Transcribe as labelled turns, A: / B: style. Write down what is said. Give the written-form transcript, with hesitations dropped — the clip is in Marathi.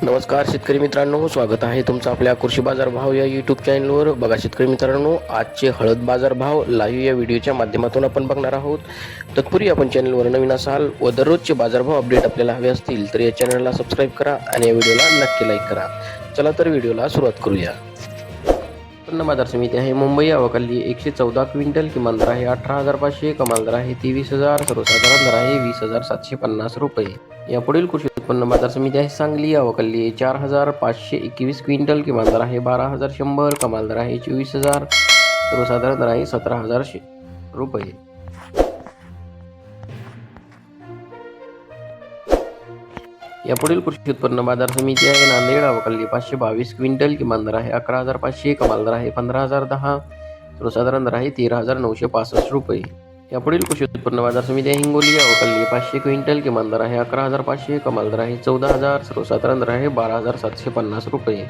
A: नमस्कार शेतकरी मित्रांनो, स्वागत आहे तुमचं आपल्या कृषी बाजार भाव या यूट्यूब चॅनलवर. बघा शेतकरी मित्रांनो, आजचे हळद बाजार भाव लाईव्ह या व्हिडिओच्या माध्यमातून आपण बघणार आहोत. तत्पूर्वी आपण चॅनलवर नवीन असाल व दररोजचे बाजारभाव अपडेट आपल्याला हवे असतील तर या चॅनलला सबस्क्राईब करा आणि या व्हिडिओला नक्की लाईक करा. चला तर व्हिडिओला सुरुवात करूया. उत्पन्न बाजार समिती आहे मुंबई. आवकाली 114 क्विंटल. किमान दर आहे 18,500, कमाल दर आहे 23,000, सर्वसाधारण दर आहे 20,750 रुपये. यापुढील कृषी उत्पन्न बाजार समिती आहे सांगली. आवकाली 4,521 क्विंटल. किमान दर आहे 12,100, कमाल दर आहे 24,000, सर्वसाधारण दर आहे 17,000 रुपये. यापुढील कृषी उत्पन्न बाजार समिती आहे नांदेड. आवकाली 522 क्विंटल. किमान दर आहे 11,500, कमाल दर आहे 15,010, सर्वसाधारण दर आहे 13,965 रुपये. यापुढील कृषी उत्पन्न बाजार समिती आहे हिंगोली. आवकाली 500 क्विंटल. किमान दर आहे 11,500, कमाल दर आहे 14,000, सर्वसाधारण दर आहे 12,750 रुपये.